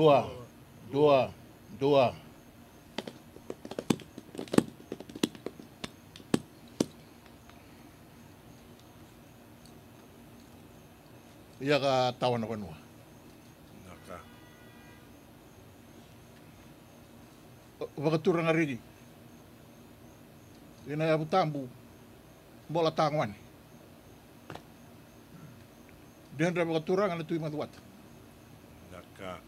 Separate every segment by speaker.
Speaker 1: Dua. Dua. Dua. Ia ka tawan ako nua.
Speaker 2: Naka.
Speaker 1: Wakaturang arigi. Ina abu tambu. Bola tangwan. Diyan ra wakaturang ana tuwi maduat.
Speaker 2: Naka.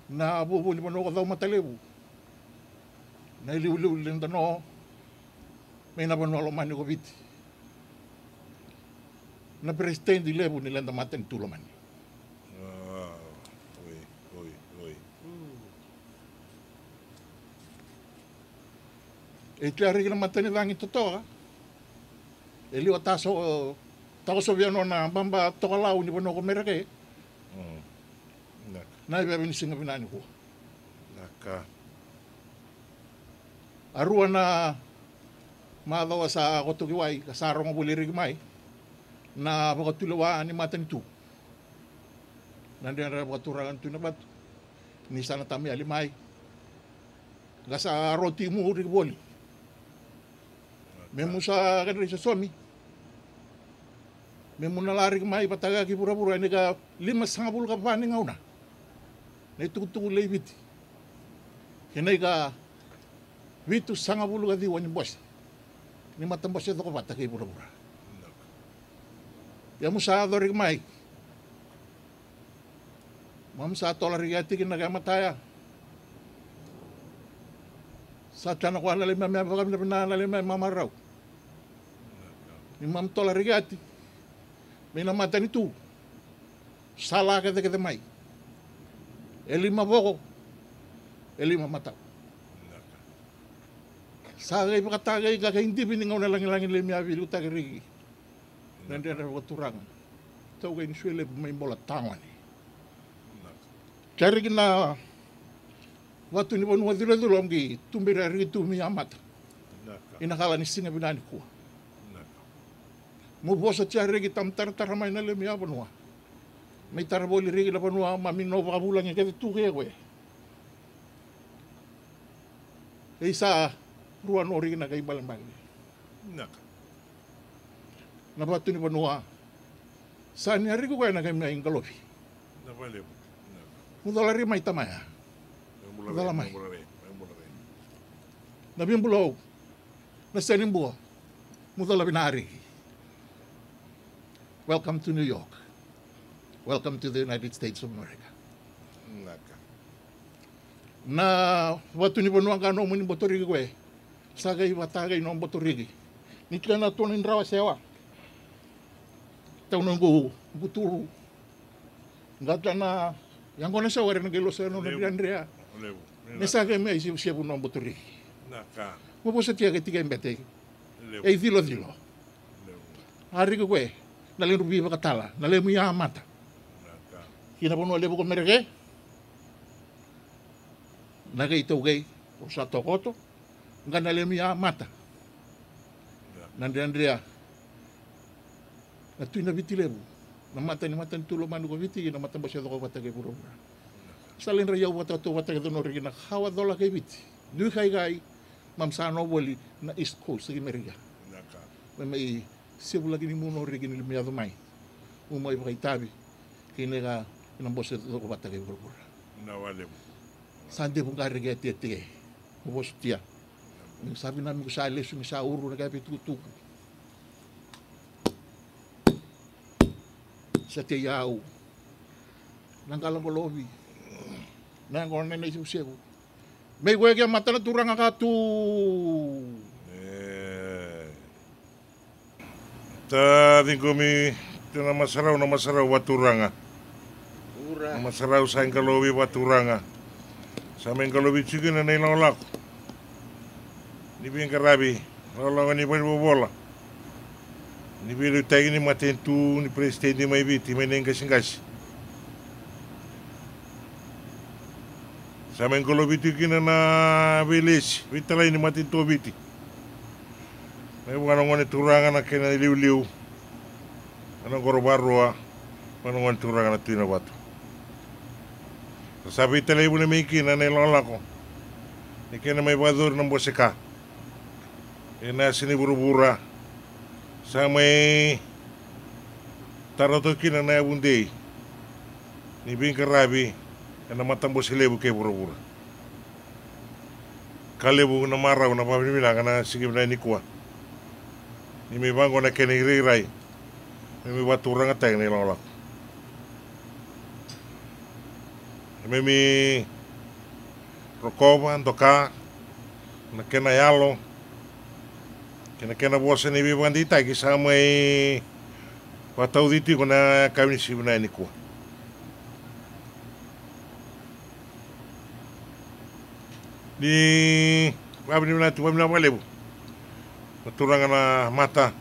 Speaker 1: Na abu buli mo ko daw matalebu. Na iliw-liw linda no. May nabanwalo man ko biti. Na presidente lebu nila na maten tulaman.
Speaker 2: Oi.
Speaker 1: E klari na maten lang ito to. Eli o taso tako sobiano na bamba tokalaw ni bono ko merake.
Speaker 2: Naka.
Speaker 1: Na iba ni singa binani ko.
Speaker 2: Naka.
Speaker 1: Arua na madawa sa kotugiwai kasaro nga bulirig mai. Na pagkatulawaan ni matan ito. Nandiyan na pagkaturangan ito na ba't ni sana tami alimay. Gasa roti mo rin boli. Memo sa kanri sa somi. Memo nalarig mai pataga ki pura-pura ini ka 5,5 ka paning ngauna. Na itutulay biti. Hinay ka 7,5 ka diwan yung boss. Ni matang boss ito ko patagay pura-pura. Ya musa dorig mai. Mam sa tola rigati kin nagamataya. Sa tana ko na lima me pa kami na lima mamaraw. Ni mam tola rigati. May namata nitu. Sala ka de mai. Elima boko. Elima mata. Sa gay pakatagay ka hindi biningaw na lang limya bilu tagrigi. Nandiyan na waturangan. Tau kayo ni Suele may bola tangan. Cari na waktu ni panu wadilo am gi tumbira ri tumi amat. Inakala ni singa binani ko. Mo bosa cari gi tam tar may na lemi apanwa. May tarboli ri la panwa mamino pa bulang ke tu ke we. Isa ruan ori na kay balang-balang.
Speaker 2: Naka.
Speaker 1: Nabatu ni panua. Saan hari ko kaya na kami na ingalopi.
Speaker 2: Napalebo.
Speaker 1: Mudalari may tamaya. Mudalamay. Nabing bulaw. Nasanin buwa. Mudalabi na hari. Welcome to New York. Welcome to the United States of America.
Speaker 2: Naka.
Speaker 1: Na watu ni panua ka no muni botorigi ko eh. Sagay watagay no botorigi. Nikla na tunin rawa sewa. Tau nunggu buturu. Enggak na yang kona sa wari nagilo sa no Andrea. Nesa ke me si siya puno buturi.
Speaker 2: Naka.
Speaker 1: Mo po sa tiya ke tiga mbete. Dilo. Hari ko kwe. Nalin rubi ba katala. Nalin mo ya mata.
Speaker 2: Naka.
Speaker 1: Kina puno lebo ko mereke. Naga ito gay. O sa tokoto. Nga nalin mo ya mata. Nandre Andrea. At tuwi na biti lebu. Namata ni matan tulo manu ko biti. Namata ba siya ko patagay pura-pura. Salin rayaw wata to patagay doon rin na hawa dola kay biti. Nui kay mamsano wali na East Coast sa Amerika. May siya lagi ni muno rin ginilimiado may. Umay pa kay tabi. Kini ka inambos ito ko patagay pura-pura.
Speaker 2: Nawalem.
Speaker 1: Sandi pong karigay Ubos tiya. Sabi namin ko sa alis yung sa uro na kaya tutuko. Sa tiyaw. Nang kalang ko lobi. Nang ko na naisip siya ko. May wege mata na turang akatu.
Speaker 2: Tadi kami na masaraw waturanga. Na masaraw sa kalobi waturanga. Sa men kalobi chicken na nailang lako. Ni bin karabi. Wala ni bin bola. Ni biru tagi ni matentu ni presidente mai biti mai nengas. Sa men kalobi tikina na village. Vitala ni matentu biti. May mga turangan na kina liw-liw. Anong korobarwa. Manungan turangan na tinabatu. Sabi talay mo na may kina na ilang ko. Ikina may badur ng bosika. Ina siniburubura. Sa may tarotokin na nabunday. Ni Bingkarabi. Na matambo si lebu kay burubura. Kalebu na maraw na pamimila ka na sige na ni kuwa. Ni may bango na kiniriray. May baturang atay na ilang lako. May Rokova, Doka, na kinayalo. Kinabosa ni Bibandita, kisa may pataw dito ko na kami si Bunani ko. Di, sabi ni natin, wala na malebo. Maturangan na mata.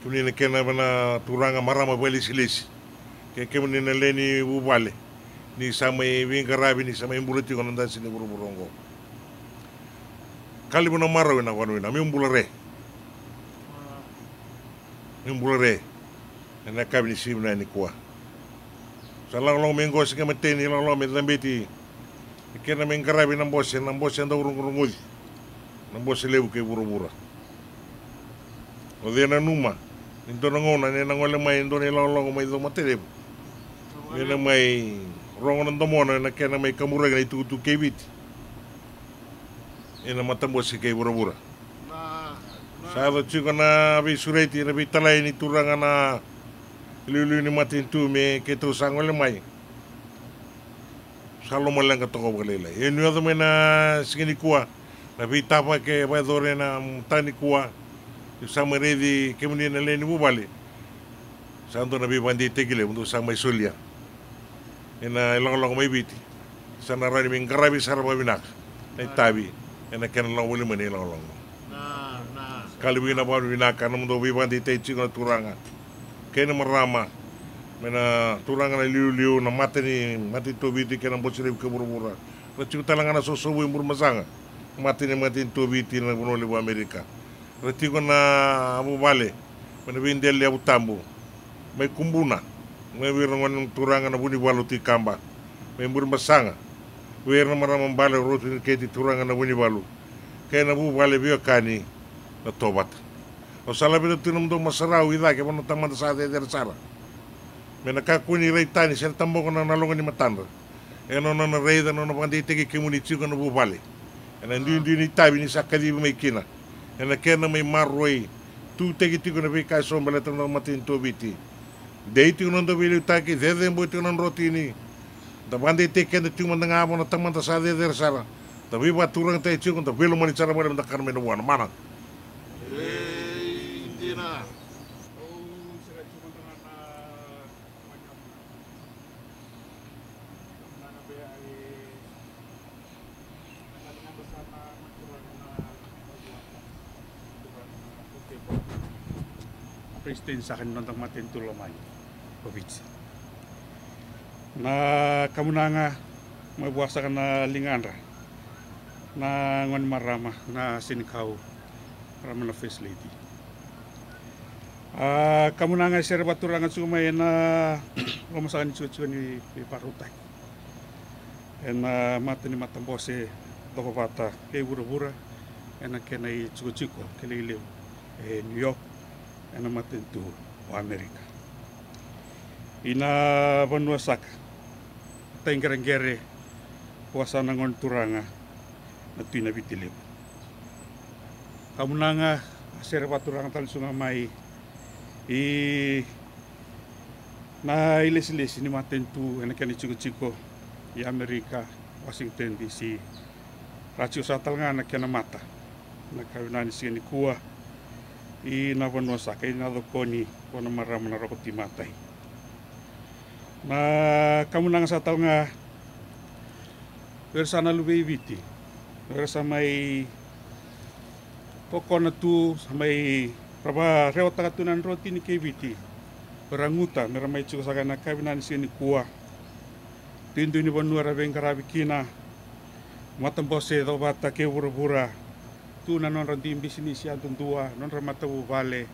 Speaker 2: Tuni na kena na turangan marama bali-silis. Kaya kemo ni naleni bubale. Ni samay Bingkarabi, ni samay Mbulati ko nandan sini buru-burongko. Kali mo na maraw na kano na, may umbulare. May umbulare. Na nakabi ni Sibna ni kuwa. Sa lang minggo sige matin, ilang may lambiti. Kaya na Bingkarabi ng bose daw urung-urungul. Ng bose lebu kay buru-bura. O di na numa. Ito na ngona, nang wala may ito nilang may ito matirip. Yan na may rongo ng damona na kaya na may kamurag na itutu kay bit. Yan na matambos si kay bura-bura. Sa ato chiko na bisureti na bitalay ni turangan na ilulu ni matintu me kito sang wala may. Salo mo lang katoko balila. Yan yung may na sige kuwa. Na bitapa kay badore na tani kuwa. Sama redi kemudian naleni bubali. Santo nabi bandi tegile untuk sang may sulya. Ina ilang may biti. Sana rani Bingkarabi sarap binak. Ay tabi. Ina lang wali man ilang. Kali bina pa binak kanam do bandi techi na turanga. Kaya na marama. Mena turanga na liu-liu na mati to biti kaya na bosirib ke buru-bura. Racik talangan na sosobu yung burmasanga. Mati to biti na bunoli bu Amerika. Rati ko na abu bale, manabindel ya butambo, may kumbuna, may wirang turangan na buni balu ti kamba, may burmasanga, wirang maramang bale roto ni keti turangan na buni balu, kaya na bu bale biyo kani na tobat. O salabi na tinumdong masaraw ida kaya mo taman sa ate sara. May nakakuni ray tani siya tambo ko na nalungan ni matanda. Eno na ray da no na panditigi kimunitsi ko na bu bale. Ena hindi ni tabi ni sakadi may kina. Na kena may marroy tu tegi ko na bi kai sombala tang matin to biti deiti unon do bilu taki dede mo tu non rotini da bande te kena tu man nga mo na tang man sa de sara da bi ba turang te chu da bilu mo ni sara mo da karme no wan mana
Speaker 1: Indina.
Speaker 3: Presiden sa akin nung matin tulamay COVID. Na kamu na nga mabuwasa ka na linganra na ngon marama na sinikaw marama na first lady. Kamu na nga sir baturangan sumay na lumasakan ni parutay. Na mata ni matambose doko bata kay bura-bura na kenay chuko keliliw New York na matintu o Amerika. Ina banuasak tenggereng-gere kuasa nangon turanga na tuinabitilip. Kamu nga asir paturanga tal sunga mai na ilis-ilis ni matintu na kani chiko i Amerika Washington DC. Racio satal nga na kena mata na kawinani sini kuwa na vanuasa kay na dokoni kono marama na rokoti matay na kamu nang sa tao nga versa na lubeviti versa may poko na tu may praba rewata katunan roti ni keviti peranguta mera may chuko saga na kabinan sini kuwa tindu ni Vanua Bingkarabi kina matambose do bata ke bura-bura tu na non randim bisnis ya tuntua non ramata bu vale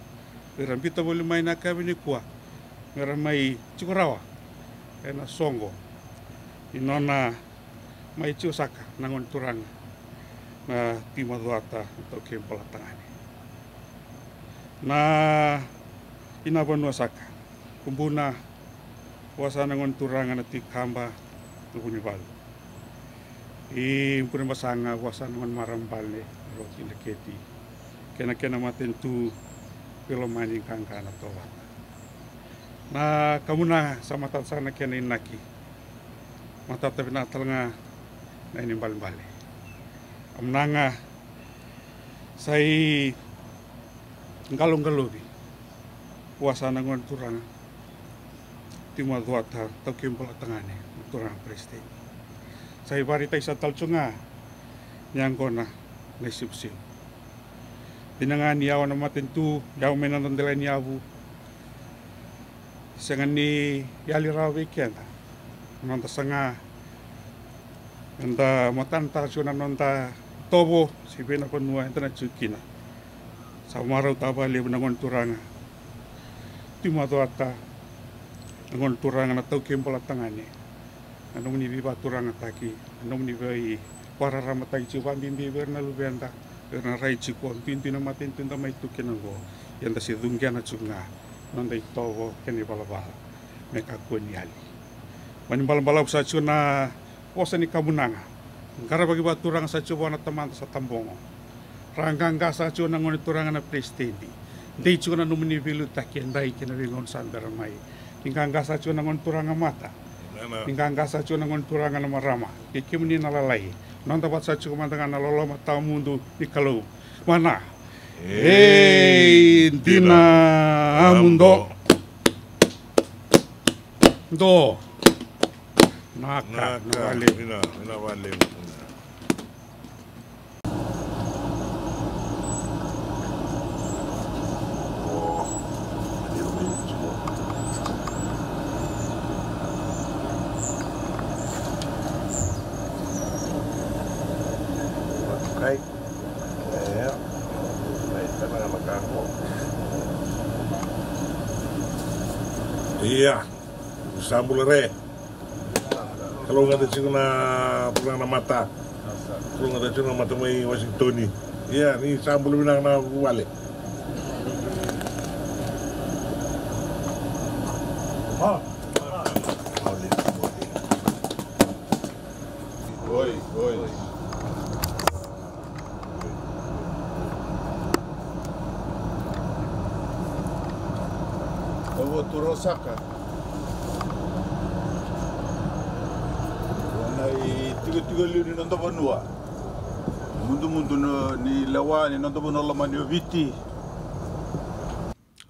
Speaker 3: rambita boleh main akabi ni kuah ngaramai cikurawa ena songo inona mai ciusaka nangon turanga na tima duata atau kempala tangani. Na ina banua saka kumbuna wasa nangon turanga na tikamba tubuni balu. I puna masanga wasa nangon marambale roti leketi. Kena matentu pilomani kangkana towa. Na kamuna sama tatsana kena inaki. Mata tapi na talanga na ini bali-bali. Amnanga sai galong-galobi wasana ngon turanga tima duata tau kempala tangane turanga presiden. Sai barita isa talcunga nyangkona naisipsin. Dinangani yawa na matentu yaw menanandela niyabu sangani yali rawi kenta nonta sanga nonta matanta suna nonta tobo si bena panua entana cukina samarau tabali nangon turanga tima doata nangon turanga na tau kempala tangane anong ni biba turanga taki anong ni bai para ramatai ciwan bimbi berna lubenda berna rai cikon pintu na matin tinta mai tukina go yanda si dungiana cunga nonta itobo keni balabala meka kueni ali mani balabala sa cuna posa ni kabunanga gara bagi baturang sa cuba na teman sa tambongo ranggang sa cuna ngoni turanga na prestedi dei cuna numini bilu takien dai kena bingon sandara mai hinggang sa cuna ngon turanga mata hinggang sa cuna ngon turanga na marama kikimni na lalai non dapat sa cuma dengan lolo mata mundu di kalau mana dina amundo do naka wale
Speaker 2: ina wale. Iya, sambul re. Kalau nggak ada cina pulang mata, kalau nggak ada cina mata mai Washington ni, iya ni sambul binang na wale. Oi.
Speaker 4: Ovo turosaka. Nai tiga liu nonto banua. Mundu ni lawa ni nonto banua lamani viti.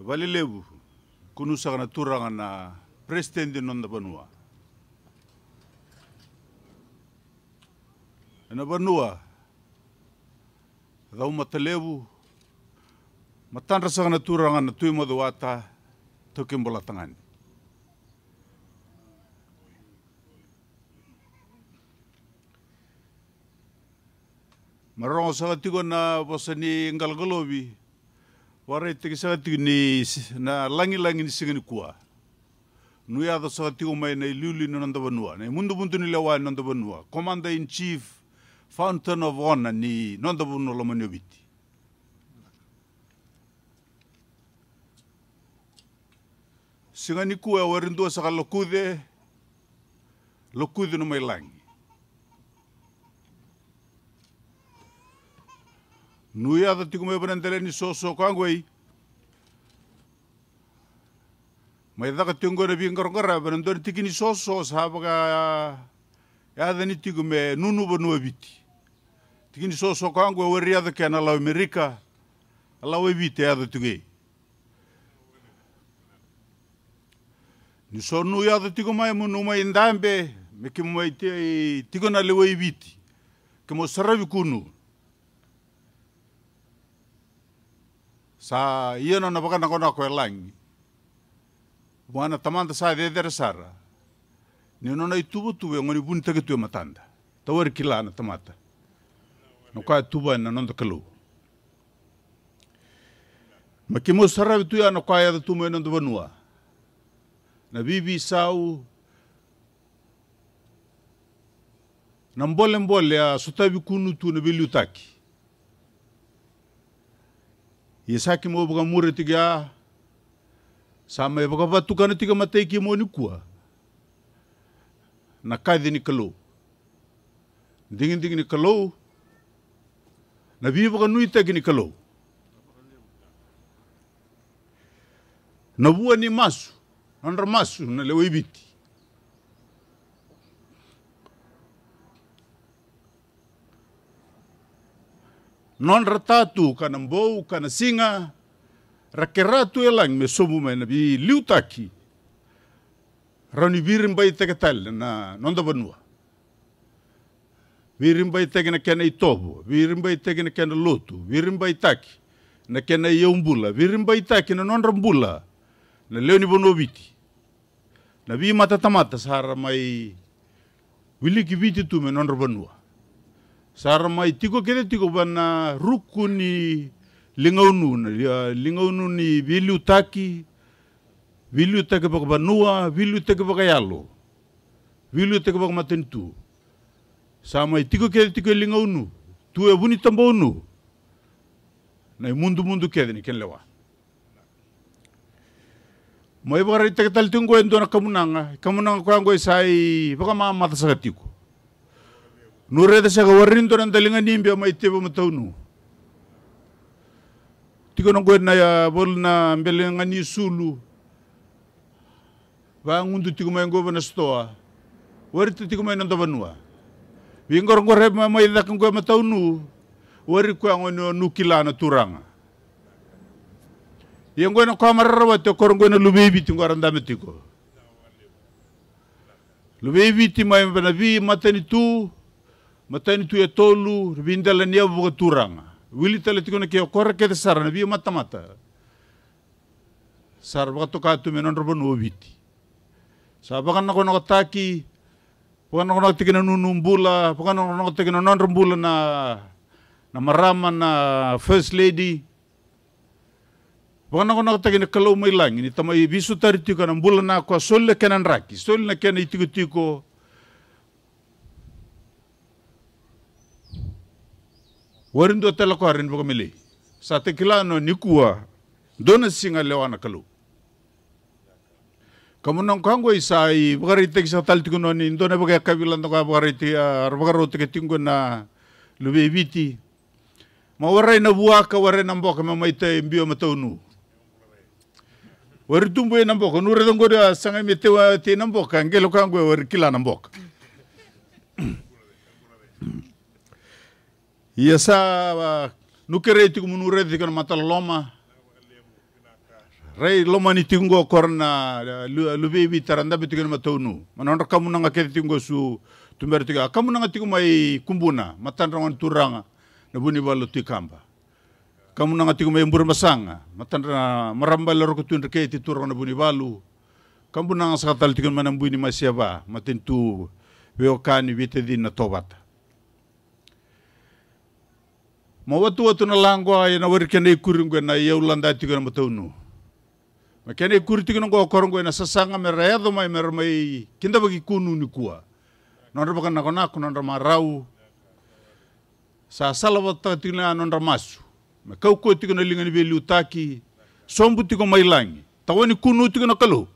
Speaker 4: Vale lebu. Kunusa kana turanga na presiden di nonto banua. Na banua. Dau matalebu. Matan rasa kana turanga na tui maduata. Tokim bola tangan. Marong sa tigo na bosani ngalgalobi. Warai tiki sa tigo ni na langi ni singani kuah. Nuya da sa tigo mai na liuli na nanda banua. Na mundu ni lewa nanda banua. Commander in Chief, Fountain of Honor ni nanda banua lamaniobiti. Singani kuah warindua sa lokude no mai langi. Nuya da tigo mai banandele ni soso kangwei. Mai daka tinggo na bingar-gara banandele tiki ni soso sahabaga yada ni tigo me nunu banua biti. Tiki ni soso kangwei wari yada kena lau Amerika lau biti yada tigei. Ni so nuya da tigo mai munu mai ndambe me ki mai tigo na lewa biti. Ke mo sarabi kunu. Sa iya na baka na ko langi. Wana tamanta sa de sara. Ni no na itubu ngoni bunta ke tu matanda. Tawar kila na tamata. No ka tuba na non kalu. Makimo sarabi tu ya no ka ya tu mo non do banua. Na bibi sau mbole a sutavi kunu tu na biliu taki. Saki mo baka mure tiga sama baka vatukana tiga matei ki mo ni kua. Na kaidi ni kalau. Dingin ni kalau. Na vi baka nui tagi ni kalau. Na bua ni masu. Nandra masu na lewe ibiti. Non ratatu kana mbou kana singa rakeratu elang me somu me na bi liutaki rani virimbai teketal na nonda banua virimbai tegena kena itobo virimbai tegena kena lotu virimbai taki na kena yeumbula virimbai taki na non rambula na leoni bonoviti na vi mata tamata sara mai wiliki viti tu me non banua sara mai tiko kede tiko bana ruku ni lingaunu ni vilu taki baka banua vilu taki baka yalo vilu taki baka matentu sa mai tiko kede tiko lingaunu tu e buni tambaunu na mundu kede ni ken lewa mai baka rai taki tal tingo endo na kamunanga ko angoi sai baka mamata sa tiko nureda sa kawarinto ng dalingan nimbya may tiba mataunu. Tiko nang na ya bol na mbelengan ni sulu. Bangundu tiko may ngoba na stoa. Warito tiko may nandabanua. Bingor ngoreb may dakang ko mataunu. Wari ko ang nukila na turanga. Yang ko na kamararawa to korong ko na lubebi tingo arandami tiko. Lubebi ti may banabi matanitu. Matani tu e tolu, vindala nia buka turanga. Wili tala tiko na kaya kora kete sara na via mata. Sara baka toka tu menon robo no viti. Sa baka nako nakataki, baka nako nakatiki na nunumbula, baka nako nakatiki na nonrumbula na marama na first lady. Baka nako nakatiki na kalau may lang, ini tamay bisu tari tiko na mbula na ako, sol na kenan raki, sol na kena itiko-tiko. Warindo tela ko harin baka mili. Sa tekilano ni kuwa, dona singa lewana kalu. Kamu nang kanggo isai, baka rite kisa talti kuno ni, dona baka kabilan toka baka rite, baka rote ketinggo na lubi ibiti. Mawaray na buwaka, waray na mboka, mamaita imbio mataunu. Wari tumbo na mboka, nure tongo da sanga metewa te na mboka, ngelo kanggo wari kila na mboka. Ia sa nukere tiku munure tiku na mata loma. Rei loma ni tingo korna lubebi taranda tiku na mataunu. Manonra kamu nanga kere tingo su tumber tiku. Kamu nanga tiku mai kumbuna matanrangan turanga na buni balo tikamba. Kamu nanga tiku mai mbur masanga matanra maramba laro kutun reke ti turanga na buni balu. Kamu nanga sakatal tiku manang buni masiaba matentu weokani vitedi na tobata. Mawatu na langwa ya na wari kena ikuringwe na iya ulanda tiga na mataunu. Makena ikuri tiga na korongwe na sasanga merayado mai kinda bagi kunu ni kuwa. Nondra baka nakonaku nondra marau. Sa salawata tiga na nondra masu. Makau ko tiga na linga ni beli utaki. Sombu tiga mai langi. Tawani kunu tiga na kalau.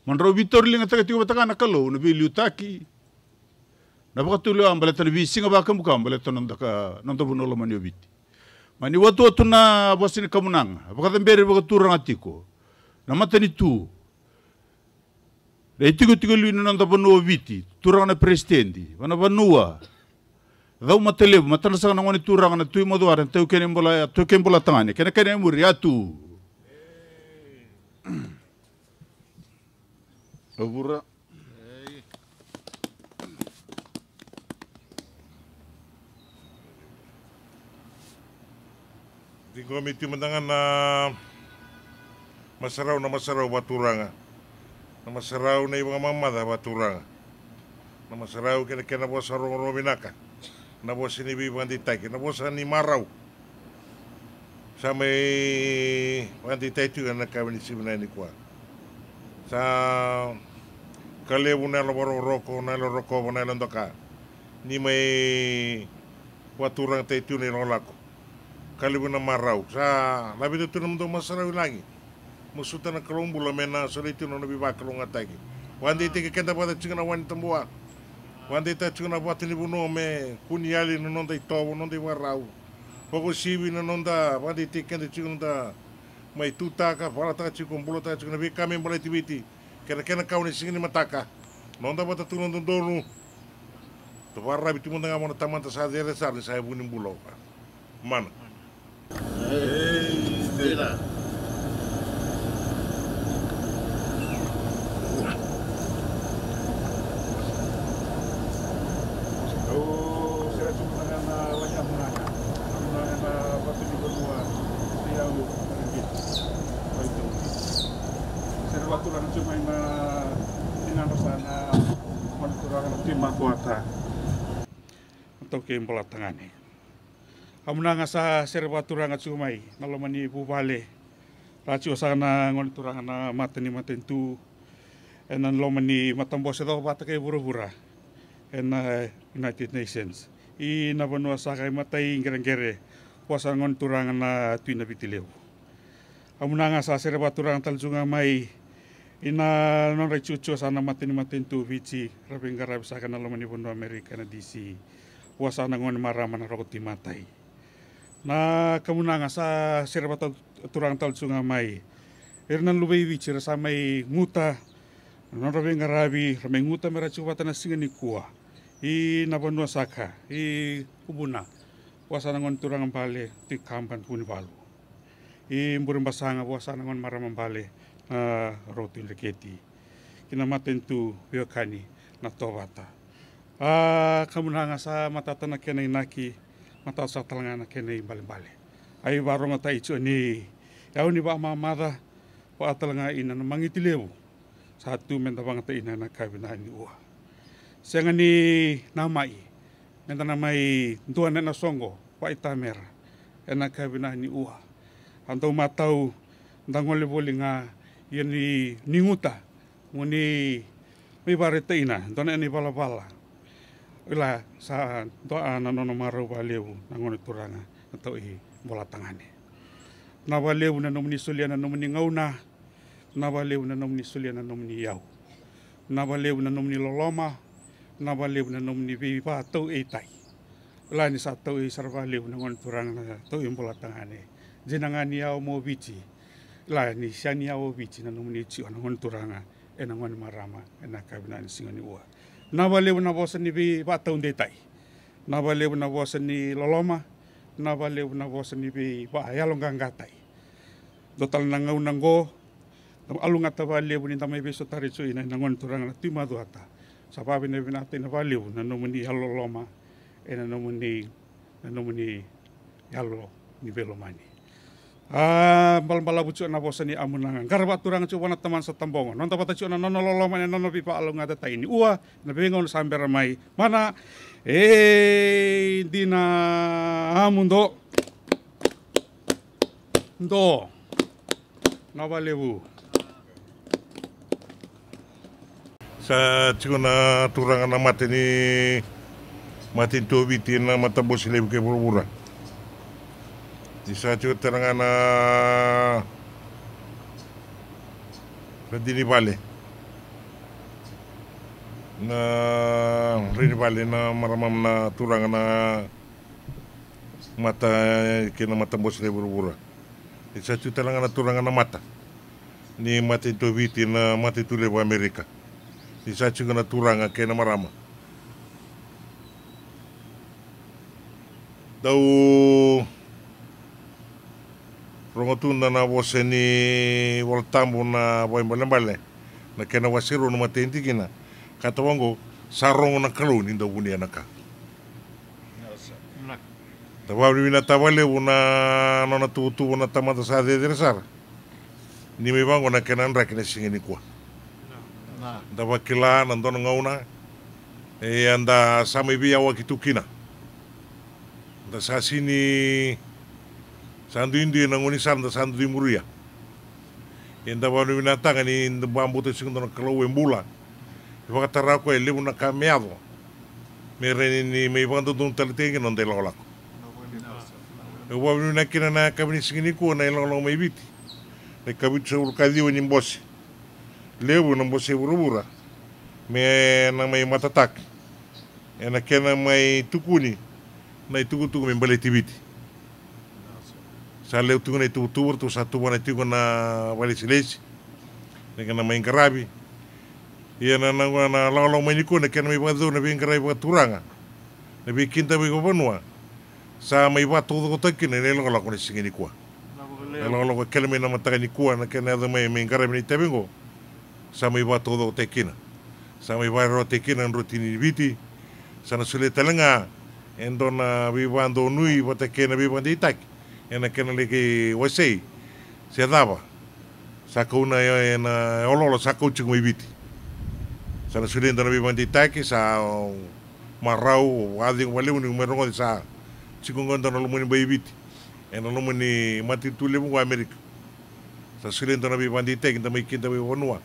Speaker 4: Mandra vitor linga tiga bataka na kalau na beli utaki. Na baka tulo ang baleta na bisinga baka muka ang baleta nanda bunola maniobiti. Mani watu na bosin kamunang. Baka tambere baka turang atiko. Na mata ni tu. Na itiko luino nanda bunoobiti. Turang na presidenti. Wana banua. Dau matelebu. Mata na saka nangwani turang na tui maduaran. Tau kembola tangani. Kena muri atu. Abura.
Speaker 2: Di komiti mendangan na masaraw baturanga. Na masaraw na ibang mamada baturanga. Na masaraw kena bos sarong robinaka. Na bos sinibi banditay. Na bos ni maraw. Sa may banditay tu na kami ni simunay ni kwa. Sa kalebu nelo baro roko nelo roko nelo ndoka ni mai waturang te tu ni lako kalebu na marau sa labi tu nam do masarau langi musuta na kalombula mena soli tu no bi bakalong atagi wande te ke kenda pada chingana wan tambua wande ta chingana bata ni buno me kuniali no nonda itobo nonda warau poko sibi no nonda wande te kenda chingana mai tutaka para ta chikon bulo ta chingana bi kame mbala tibiti kena kau ni singini mataka nonda bata tu nonda donu to warra bitu munda ngamona tamanta sa dere sar ni saya bunin bulo mana
Speaker 4: Stella.
Speaker 3: Atau ke bola tangane. Amunanga sa serba turanga cumai nalomani bubale. Racu sana ngon turanga na matani matentu. Enan lomani matambo sedo bata ke bura-bura. United Nations. I na banua sakai matai ngere-ngere. Puasa ngon turanga na tuina bitileu. Amunanga sa serba turanga taljunga mai. Ina non recucu sana matani matentu vici. Rabengara bisa kana lomani bondo Amerika na DC. Puasa ngon marama na rokoti matai. Na kamunanga sa serba turang taljunga mai. Ernan lubai vici rasa mai nguta. Non rabengarabi ramai nguta meracu batana singani kuah. I nabanua saka, I kubuna, puasa nangon turang bale, ti kampan puni balu. I mburin basanga puasa nangon maramang bale, rotin reketi. Kina matentu biokani na tobata. Kamunanga sa matatana kena inaki, matasa talangana kena bale-bale. Ai barong ata icu ni, yau ni ba mamada, pa atalanga ina na mangitilewu. Satu mentabang ata ina na kabina ni uah. Siang ni namai, menta namai tuan na songo, pa itamera, enak kabina ni uha. Antau matau, dangole bolinga, yan ni ninguta, muni may barita ina, tuan ni bala-bala. Ila sa doa na nono maro balewu, nangon turanga, atau bola tangane. Nabalewu na nomni sulian na nomni ngauna, nabalewu na nomni sulian na nomni yau, nabalewu na nomni loloma, nabalew na nomni bipa tau eitai. Wala ni sa tau sarvalew na ngon turang na tau imbola tangane. Jinangani yao mo bici. La ni siani yao bici na nomni ci na ngon turanga e na ngon marama e na kabina ni singani ua. Nabalew na bosan ni bipa tau deitai. Nabalew na bosan ni loloma. Nabalew na bosan ni bipa ayalong ganggatai. Dotal na ngaunanggo. Alungat tabalew ni tamay beso taricu ina na ngon turanga na timaduata. Sa pabi na natin na baliw na nomuni halo loma e na nomuni halo ni belomani. Bal-balabucu na bosa ni amunangan. Garba turang cuba na taman sa tambongo. Nonta bata cuba na nonoloma na nonopi pa along ngata tayo ni uwa na bingon sampai ramai. Mana di na amundo. Ndo. Nabalewu.
Speaker 2: Sa chikona turanga na mate ni matin tobiti na matabo sila ke bura-bura. Di sa chikona turanga na Radini Bale na Radini Bale na maramam na turanga na mata kena matabo sila bura-bura. Di sa chikona turanga na mata ni matin tobiti na matin tulebu Amerika. Di sa chingana turanga kena marama. Dau rongotunda na wose ni waltambu na boy bale na kena wasiru na matenti kina katawango sarong na kalu ni dau bunia naka. Tawari wina tawale una nona tutu una tamata sa de resar. Ni me bango na kena ndra kena singini kwa. Da wakila nandona ngauna e anda sama ibi awa kitukina da sasini sandu indi na ngoni sanda sandu di muria enda wanu binatanga ni bambu te singdo na kalau embula Whakatara koe lewu na ka meawa. Me reni ni me whantutung talitenge non te lakolako. E wawinu na kina na kawini singini kua na ilalako mai viti. Ne kawitu sa uru kadhiwa ni mbose. Lewu na mbose urubura. Me na mai matataki. E na kena mai tukuni. Na tukutuku me mbale tibiti. Sa leu tuku na tukutukur tu sa tuku na tuku na wale silesi. Ne kena mai ngarabi. Ia na lakolako mai niku na kena mai wadu na bingarabi waturanga. Na bikinta bi gopanua. Sa mai watu ko na ne lakolako na singini kua. Lakolako keleme na mataka ni kua na kena ada mai ngarabi ni tebengo. Sa mai watu ko tekina. Sa mai waro tekina rotini viti. Sa na sule talenga endo na vivando nui wata kena vivando itaki. Ena kena leke wasei. Se dava. Sa kauna na ololo sa kauchi mai viti. Sa na sule endo na vivando itaki sa marau adi waleu ni merongo sa chikungonda na lumuni bai viti. Ena lumuni mati tule mu Amerika. Sa sule endo na vivando itaki nda mai kinda vivonua.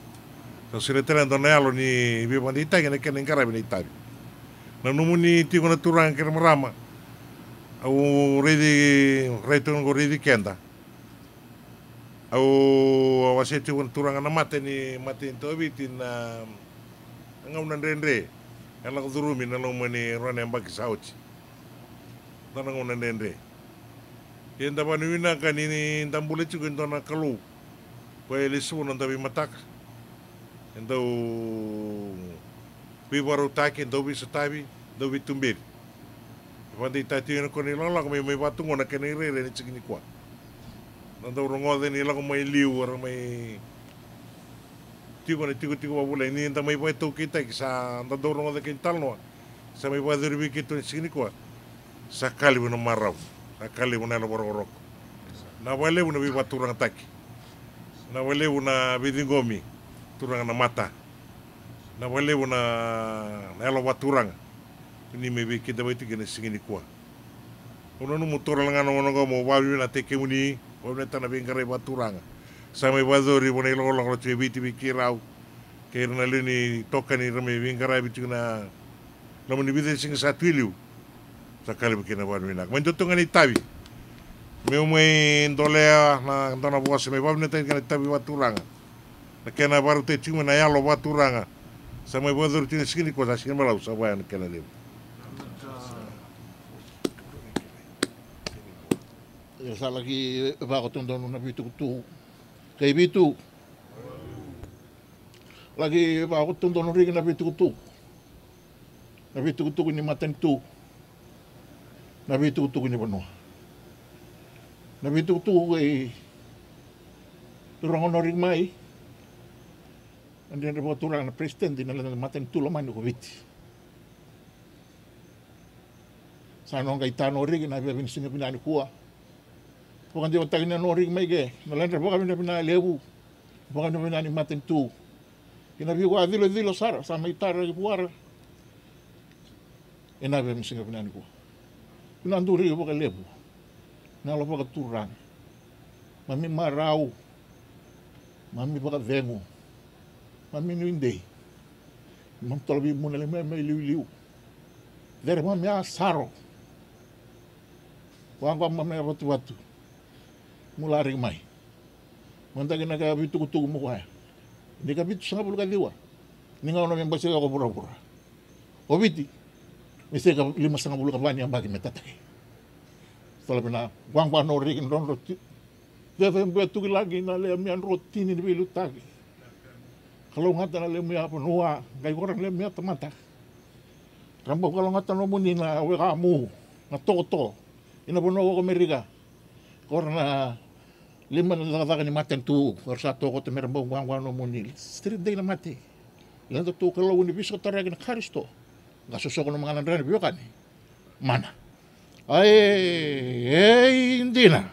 Speaker 2: Sa sule endo na alo ni vivando itaki na kena ngarabi na itabi. Na numuni tiko na turang kira marama au reito ngo redi kenda au awase tiko na turang na mate ni mate into viti na ngau na rendre ala durumi na lumuni rone ambaki sauchi na ngau na rendre yenda banu ina kanini ndambule tiko ndona kalu ko elisu na ndabi mataka endau Bibaru taki do bisa tabi do bitumbir. Pandi tati na ko ni lala ko may batungo na kanire ni chigini kwa. Nando rongo de ni la ko may liu or may tigo wabula ni nda may baito kita sa nando rongo de kintal no. Sa may badirbi kito ni chigini kwa. Sa kalibu na maraw. Sa kalibu na labororok. Na wale una bibaturang taki. Na wale una bidingomi turang na mata. Na wale na elo waturanga ni me be kita baiti kena singini kwa ono no motor langa no mo wawi na teke uni o na tana bengare waturanga sa me wadori bona ilo lo te biti bikirau ke na lini toka ni rame bengare biti na no ni bide sing sa twilu sa kale bikena wawi na men totonga ni tabi me mai ndolea na ndona boa me wawi na teke tabi waturanga na kena baru te tinga na yalo waturanga sa mai wadori tine singini kwa sa singini malau sa waya na kena leu
Speaker 1: sa lagi bako tundon na bitu tu kay bitu lagi bako tundon ring na bitu tu ni maten tu na bitu tu ni bono na bitu tu kay turang no ring mai andi na turang na president din na maten tu laman ko biti sa no kay tano ring na bibin singa pinani kuwa bukan dia otak ni noring mai ke, nalandra bukan dia pina lewu, bukan dia pina ni maten tu, kena biwa dilo sar, sama itar lagi puar, ena be misinga pina ni ku, kena anduri bukan lewu, nalo bukan turang, mami marau, mami bukan vengu, mami nuinde, mam tolbi munale mai liu, dari mami asaro, wangkam mami watu. Mularing mai. Manta kena ka bitu kutu mo kaya. Hindi ka bitu sa kapul kadiwa. Ningaw na may basi ako pura-pura. O biti. Misi ka 5 sa kapul kabanya ang bagi metatake. Setelah pina wang no rikin ron roti. Deve betu lagi na le mian roti ni bilu tagi. Kalau ngata na le mia panua, kay korang le mia tamata. Rambo kalau ngata no muni na we kamu na toto. Ina bono ko Amerika. Korna 5 na ni maten tu sa to ko te merbo wang no muni street day na mate lando tu kalau ni biso tarag na Kristo gasosok no mga nandrani biyo kan mana ay hindi na